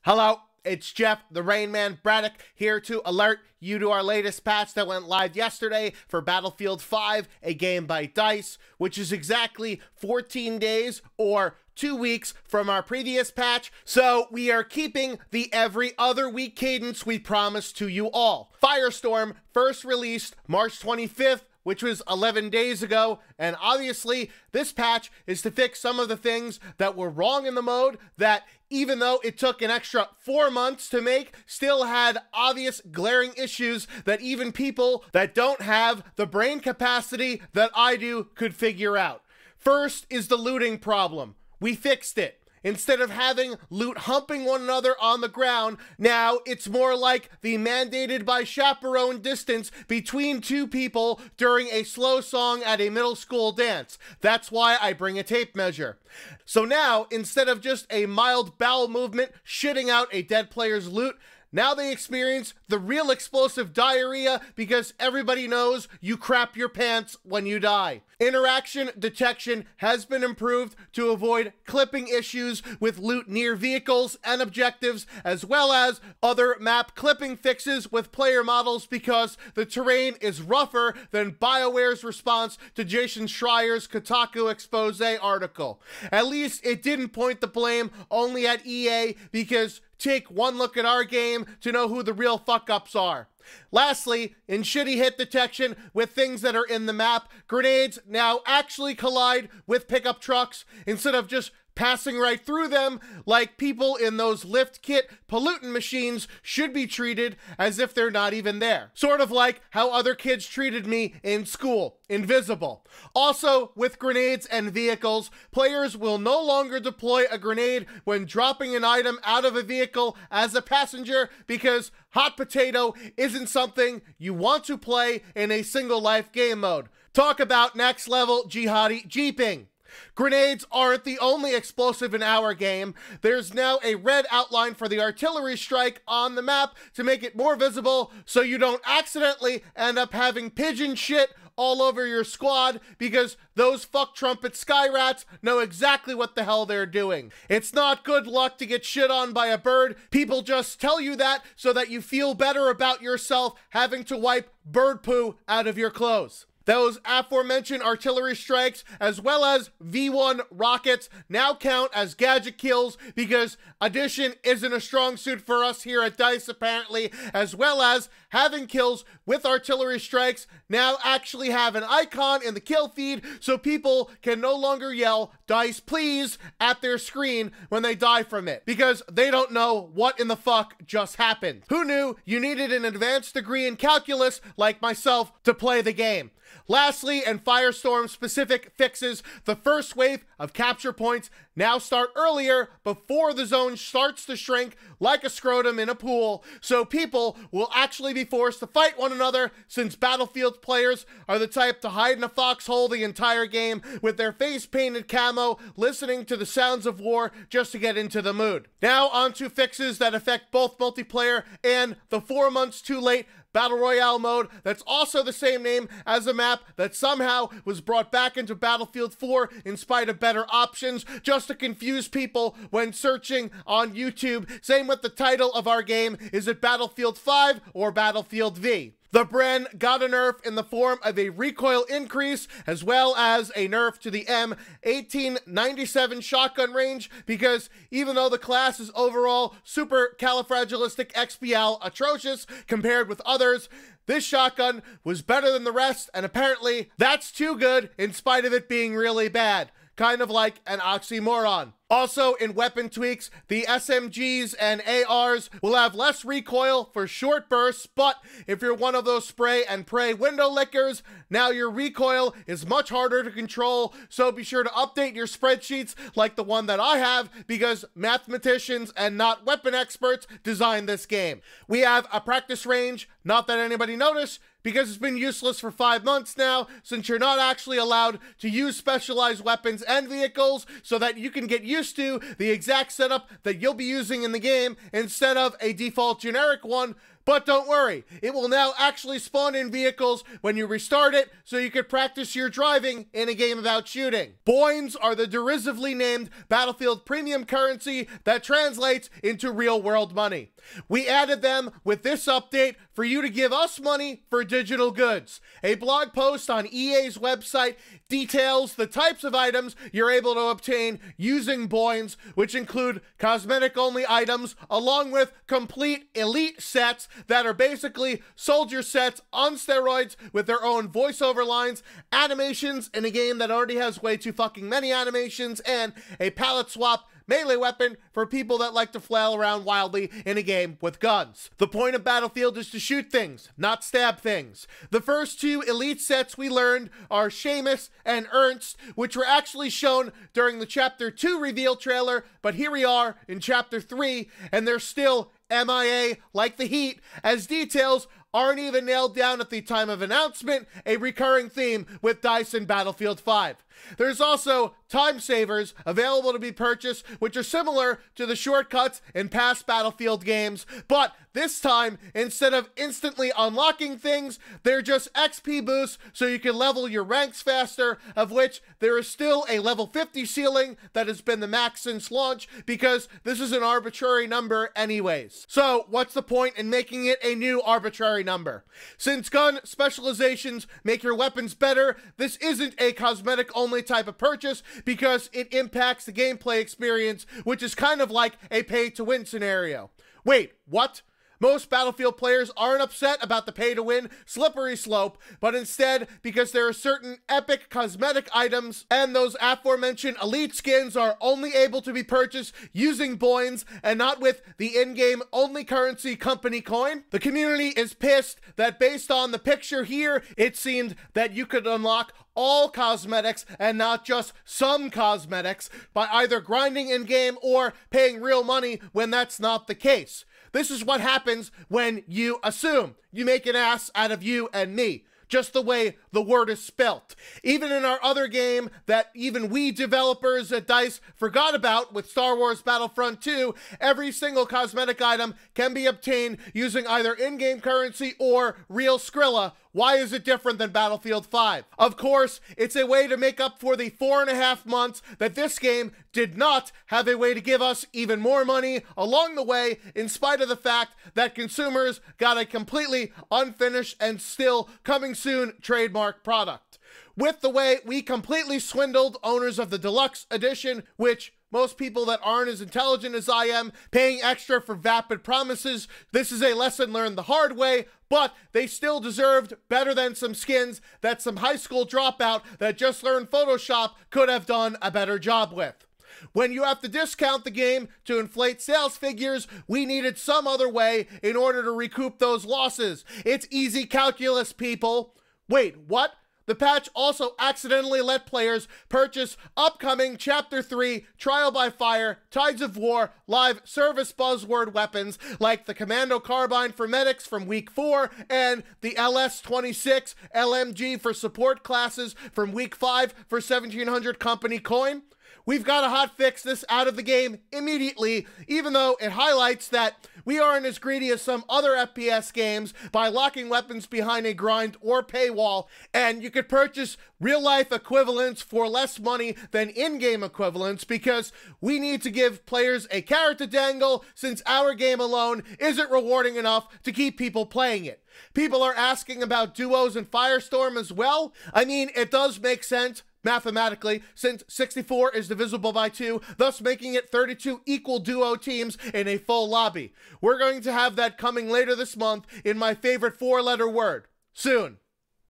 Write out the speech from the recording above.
Hello, it's Jeff, the Rain Man Braddock, here to alert you to our latest patch that went live yesterday for Battlefield 5, a game by DICE, which is exactly 14 days or 2 weeks from our previous patch, so we are keeping the every other week cadence we promised to you all. Firestorm first released March 25th, which was 11 days ago, and obviously this patch is to fix some of the things that were wrong in the mode that, even though it took an extra 4 months to make, still had obvious glaring issues that even people that don't have the brain capacity that I do could figure out. First is the looting problem. We fixed it. Instead of having loot humping one another on the ground, now it's more like the mandated by chaperone distance between two people during a slow song at a middle school dance. That's why I bring a tape measure. So now, instead of just a mild bowel movement shitting out a dead player's loot, now they experience the real explosive diarrhea because everybody knows you crap your pants when you die. Interaction detection has been improved to avoid clipping issues with loot near vehicles and objectives, as well as other map clipping fixes with player models because the terrain is rougher than BioWare's response to Jason Schreier's Kotaku expose article. At least it didn't point the blame only at EA, because take one look at our game to know who the real fuck-ups are. Lastly, in shitty hit detection with things that are in the map, grenades now actually collide with pickup trucks instead of just passing right through them like people in those lift kit pollutant machines should be treated, as if they're not even there. Sort of like how other kids treated me in school, invisible. Also, with grenades and vehicles, players will no longer deploy a grenade when dropping an item out of a vehicle as a passenger, because hot potato isn't something you want to play in a single life game mode. Talk about next level jihadi jeeping. Grenades aren't the only explosive in our game. There's now a red outline for the artillery strike on the map to make it more visible so you don't accidentally end up having pigeon shit all over your squad, because those fuck trumpet sky rats know exactly what the hell they're doing. It's not good luck to get shit on by a bird. People just tell you that so that you feel better about yourself having to wipe bird poo out of your clothes. Those aforementioned artillery strikes, as well as V1 rockets, now count as gadget kills because addition isn't a strong suit for us here at DICE apparently, as well as having kills with artillery strikes now actually have an icon in the kill feed so people can no longer yell "DICE please" at their screen when they die from it, because they don't know what in the fuck just happened. Who knew you needed an advanced degree in calculus like myself to play the game? Lastly, and Firestorm specific fixes, the first wave of capture points now start earlier before the zone starts to shrink like a scrotum in a pool, so people will actually be forced to fight one another, since Battlefield players are the type to hide in a foxhole the entire game with their face painted camo, listening to the sounds of war just to get into the mood. Now on to fixes that affect both multiplayer and the 4 months too late Battle Royale mode that's also the same name as a map that somehow was brought back into Battlefield 4 in spite of better options, just to confuse people when searching on YouTube. Same with the title of our game. Is it Battlefield 5 or Battlefield V? The Bren got a nerf in the form of a recoil increase, as well as a nerf to the M1897 shotgun range, because even though the class is overall supercalifragilisticexpial atrocious compared with others, this shotgun was better than the rest, and apparently that's too good in spite of it being really bad. Kind of like an oxymoron. Also, in weapon tweaks, the SMGs and ARs will have less recoil for short bursts, but if you're one of those spray and pray window lickers, now your recoil is much harder to control, so be sure to update your spreadsheets like the one that I have, because mathematicians and not weapon experts designed this game. We have a practice range, not that anybody noticed, because it's been useless for 5 months now, since you're not actually allowed to use specialized weapons and vehicles, so that you can get used to the exact setup that you'll be using in the game instead of a default generic one. But don't worry, it will now actually spawn in vehicles when you restart it, so you can practice your driving in a game about shooting. Boins are the derisively named Battlefield premium currency that translates into real-world money. We added them with this update for you to give us money for digital goods. A blog post on EA's website details the types of items you're able to obtain using Boins, which include cosmetic-only items, along with complete elite sets that are basically soldier sets on steroids with their own voiceover lines, animations in a game that already has way too fucking many animations, and a palette swap melee weapon for people that like to flail around wildly in a game with guns. The point of Battlefield is to shoot things, not stab things. The first two elite sets we learned are Seamus and Ernst, which were actually shown during the Chapter 2 reveal trailer, but here we are in Chapter 3, and they're still MIA like the heat, as details aren't even nailed down at the time of announcement, a recurring theme with DICE in Battlefield 5. There's also time savers available to be purchased, which are similar to the shortcuts in past Battlefield games, but this time, instead of instantly unlocking things, they're just XP boosts so you can level your ranks faster, of which there is still a level 50 ceiling that has been the max since launch, because this is an arbitrary number anyways. So what's the point in making it a new arbitrary number? Since gun specializations make your weapons better, this isn't a cosmetic only type of purchase, because it impacts the gameplay experience, which is kind of like a pay-to-win scenario. Wait, what? Most Battlefield players aren't upset about the pay-to-win slippery slope, but instead because there are certain epic cosmetic items, and those aforementioned elite skins are only able to be purchased using Boins and not with the in-game only currency company coin. The community is pissed that based on the picture here, it seemed that you could unlock all cosmetics and not just some cosmetics by either grinding in-game or paying real money when that's not the case. This is what happens when you assume. You make an ass out of you and me, just the way the word is spelt. Even in our other game that even we developers at DICE forgot about with Star Wars Battlefront 2, every single cosmetic item can be obtained using either in-game currency or real Skrilla. Why is it different than Battlefield 5? Of course, it's a way to make up for the 4.5 months that this game did not have a way to give us even more money along the way, in spite of the fact that consumers got a completely unfinished and still coming soon trademark product. With the way we completely swindled owners of the deluxe edition, which most people that aren't as intelligent as I am, paying extra for vapid promises, this is a lesson learned the hard way, but they still deserved better than some skins that some high school dropout that just learned Photoshop could have done a better job with. When you have to discount the game to inflate sales figures, we needed some other way in order to recoup those losses. It's easy calculus, people. Wait, what? The patch also accidentally let players purchase upcoming Chapter 3 Trial by Fire, Tides of War, live service buzzword weapons like the Commando Carbine for medics from Week 4 and the LS-26 LMG for support classes from Week 5 for 1700 company coin. We've got to hotfix this out of the game immediately, even though it highlights that we aren't as greedy as some other FPS games by locking weapons behind a grind or paywall, and you could purchase real-life equivalents for less money than in-game equivalents, because we need to give players a carrot to dangle, since our game alone isn't rewarding enough to keep people playing it. People are asking about duos in Firestorm as well. I mean, it does make sense mathematically, since 64 is divisible by 2, thus making it 32 equal duo teams in a full lobby. We're going to have that coming later this month in my favorite 4-letter word, soon.